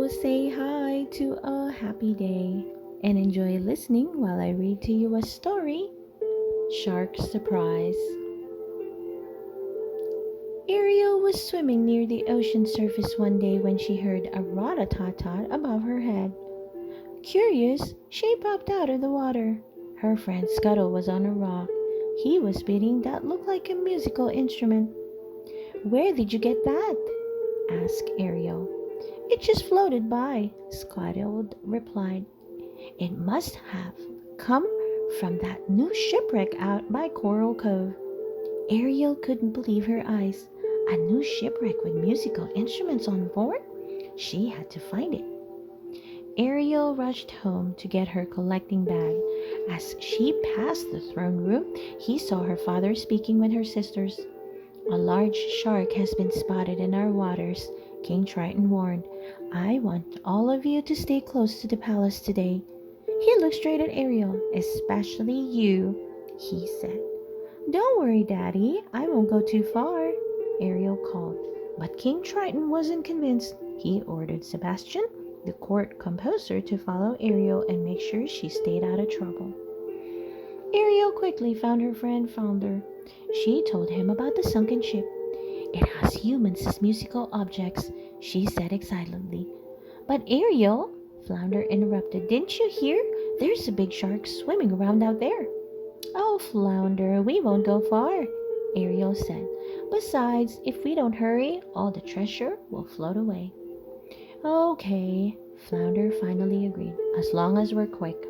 say hi to a happy day and enjoy listening while I read to you a story. Shark Surprise. Ariel was swimming near the ocean surface one day when she heard a rat-a-tat-tat above her head. Curious, she popped out of the water. Her friend Scuttle was on a rock. He was beating that looked like a musical instrument. "Where did you get that?" asked Ariel. "It just floated by," Scuttle replied. "It must have come from that new shipwreck out by Coral Cove." Ariel couldn't believe her eyes. A new shipwreck with musical instruments on board? She had to find it. Ariel rushed home to get her collecting bag. As she passed the throne room, he saw her father speaking with her sisters. "A large shark has been spotted in our waters," King Triton warned. "I want all of you to stay close to the palace today." He looked straight at Ariel. "Especially you," he said. "Don't worry, Daddy. I won't go too far," Ariel called. But King Triton wasn't convinced. He ordered Sebastian, the court composer, to follow Ariel and make sure she stayed out of trouble. Ariel quickly found her friend Flounder. She told him about the sunken ship. "It has humans as musical objects," she said excitedly. "But Ariel," Flounder interrupted, "didn't you hear? There's a big shark swimming around out there." "Oh, Flounder, we won't go far," Ariel said. "Besides, if we don't hurry, all the treasure will float away." "Okay," Flounder finally agreed, "as long as we're quick."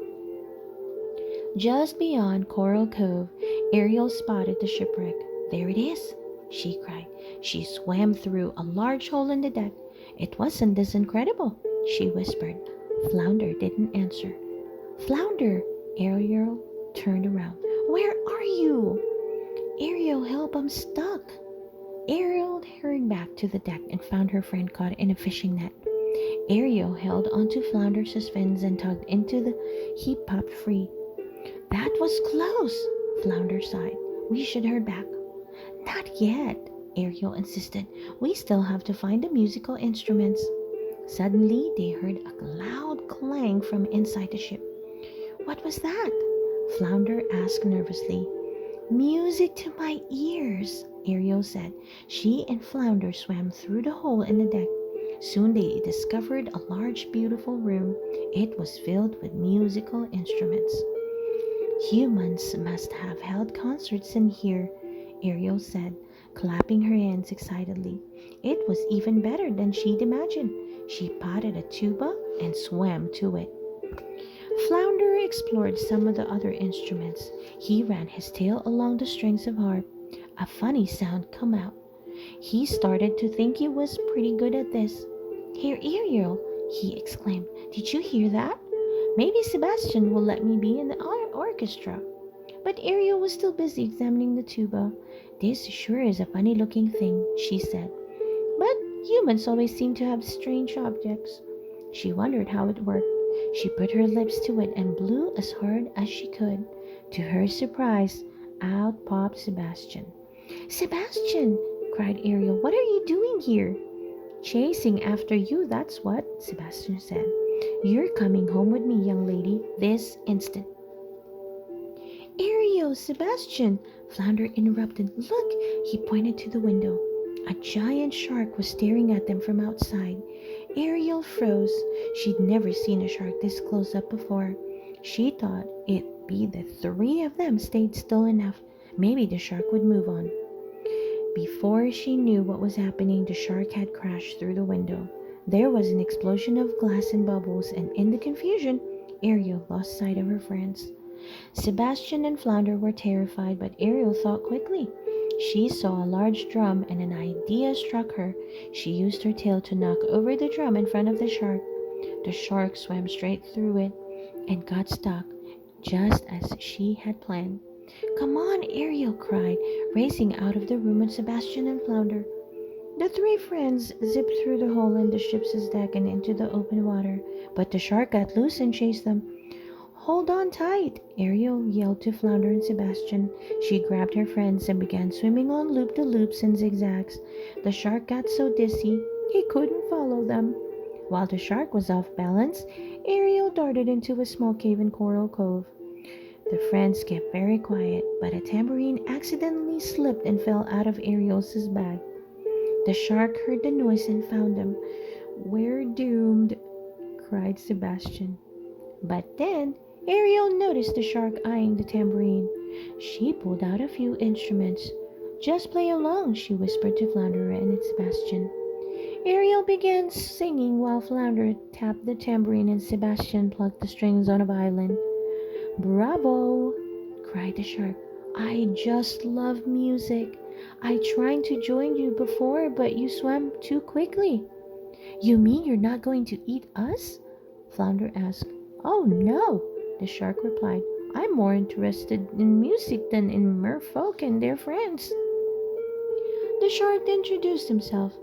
Just beyond Coral Cove, Ariel spotted the shipwreck. "There it is," she cried. She swam through a large hole in the deck. "It wasn't this incredible," she whispered. Flounder didn't answer. "Flounder!" Ariel turned around. "Where are you?" "Ariel, help, I'm stuck." Ariel hurried back to the deck and found her friend caught in a fishing net. Ariel held onto Flounder's fins and tugged he popped free. "That was close," Flounder sighed. "We should hurry back." "Not yet," Ariel insisted. "We still have to find the musical instruments." Suddenly, they heard a loud clang from inside the ship. "What was that?" Flounder asked nervously. "Music to my ears," Ariel said. She and Flounder swam through the hole in the deck. Soon they discovered a large, beautiful room. It was filled with musical instruments. "Humans must have held concerts in here," Ariel said, clapping her hands excitedly. It was even better than she'd imagined. She potted a tuba and swam to it. Flounder explored some of the other instruments. He ran his tail along the strings of harp. A funny sound came out. He started to think he was pretty good at this. "Here, Ariel," he exclaimed. "Did you hear that? Maybe Sebastian will let me be in the orchestra." But Ariel was still busy examining the tuba. "This sure is a funny-looking thing," she said. "But humans always seem to have strange objects." She wondered how it worked. She put her lips to it and blew as hard as she could. To her surprise, out popped Sebastian. "Sebastian!" cried Ariel. "What are you doing here?" "Chasing after you, that's what," Sebastian said. "You're coming home with me, young lady, this instant." "Ariel, Sebastian!" Flounder interrupted. "Look!" He pointed to the window. A giant shark was staring at them from outside. Ariel froze. She'd never seen a shark this close up before. She thought it'd be the three of them stayed still enough. Maybe the shark would move on. Before she knew what was happening, the shark had crashed through the window. There was an explosion of glass and bubbles, and in the confusion, Ariel lost sight of her friends. Sebastian and Flounder were terrified, but Ariel thought quickly. She saw a large drum and an idea struck her. She used her tail to knock over the drum in front of the shark. The shark swam straight through it and got stuck, just as she had planned. "Come on," Ariel cried, racing out of the room with Sebastian and Flounder. The three friends zipped through the hole in the ship's deck and into the open water, but the shark got loose and chased them. "Hold on tight," Ariel yelled to Flounder and Sebastian. She grabbed her friends and began swimming on loop-de-loops and zigzags. The shark got so dizzy he couldn't follow them. While the shark was off balance, Ariel darted into a small cave in Coral Cove. The friends kept very quiet, but a tambourine accidentally slipped and fell out of Ariel's bag. The shark heard the noise and found them. "We're doomed," cried Sebastian. But then Ariel noticed the shark eyeing the tambourine. She pulled out a few instruments. "Just play along," she whispered to Flounder and Sebastian. Ariel began singing while Flounder tapped the tambourine and Sebastian plucked the strings on a violin. "Bravo!" cried the shark. "I just love music. I tried to join you before, but you swam too quickly." "You mean you're not going to eat us?" Flounder asked. "Oh no," the shark replied. "I'm more interested in music than in merfolk and their friends." The shark introduced himself.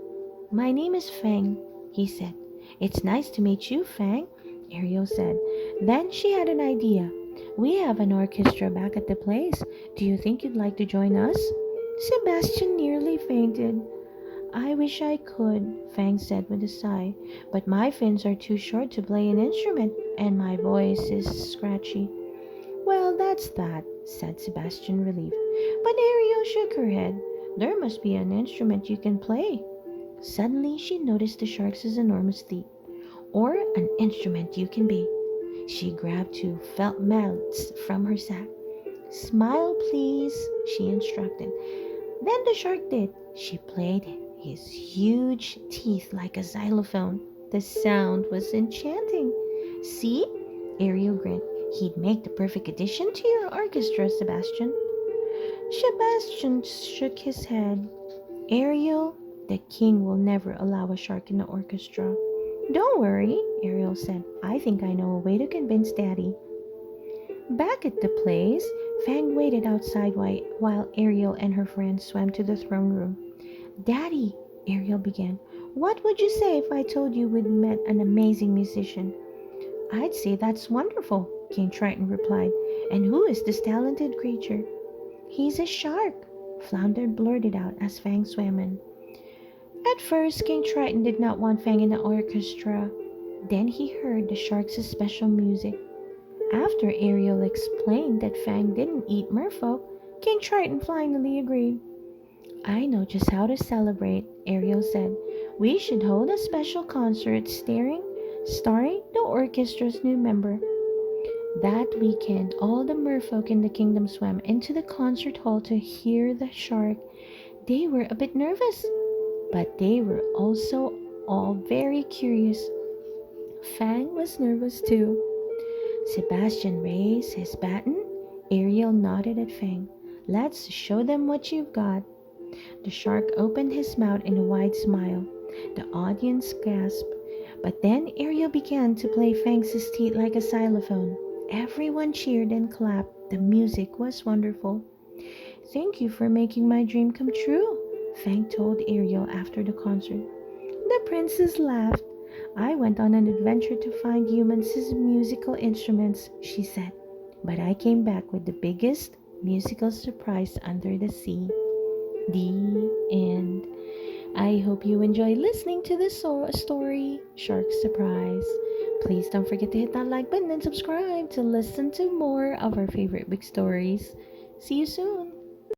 "My name is Fang," he said. "It's nice to meet you, Fang," Ariel said. Then she had an idea. "We have an orchestra back at the place. Do you think you'd like to join us?" Sebastian nearly fainted. "I wish I could," Fang said with a sigh, "but my fins are too short to play an instrument, and my voice is scratchy." "Well, that's that," said Sebastian, relieved. But Ariel shook her head. "There must be an instrument you can play." Suddenly she noticed the shark's enormous teeth. "Or an instrument you can be." She grabbed two felt mallets from her sack. "Smile, please," she instructed. Then the shark did. She played his huge teeth like a xylophone. The sound was enchanting. "See?" Ariel grinned. "He'd make the perfect addition to your orchestra, Sebastian." Sebastian shook his head. "Ariel, the king will never allow a shark in the orchestra." "Don't worry," Ariel said. "I think I know a way to convince Daddy." Back at the place, Fang waited outside while Ariel and her friends swam to the throne room. "Daddy," Ariel began, "what would you say if I told you we'd met an amazing musician?" "I'd say that's wonderful," King Triton replied. "And who is this talented creature?" "He's a shark," Flounder blurted out as Fang swam in. At first, King Triton did not want Fang in the orchestra. Then he heard the shark's special music. After Ariel explained that Fang didn't eat merfolk, King Triton finally agreed. "I know just how to celebrate," Ariel said. "We should hold a special concert starring the orchestra's new member." That weekend, all the merfolk in the kingdom swam into the concert hall to hear the shark. They were a bit nervous, but they were also all very curious. Fang was nervous too. Sebastian raised his baton. Ariel nodded at Fang. "Let's show them what you've got." The shark opened his mouth in a wide smile. The audience gasped. But then Ariel began to play Fang's teeth like a xylophone. Everyone cheered and clapped. The music was wonderful. "Thank you for making my dream come true," Fang told Ariel after the concert. The princess laughed. "I went on an adventure to find humans as musical instruments," she said. "But I came back with the biggest musical surprise under the sea." The end. I hope you enjoy listening to this story, Shark Surprise. Please don't forget to hit that like button and subscribe to listen to more of our favorite big stories. See you soon.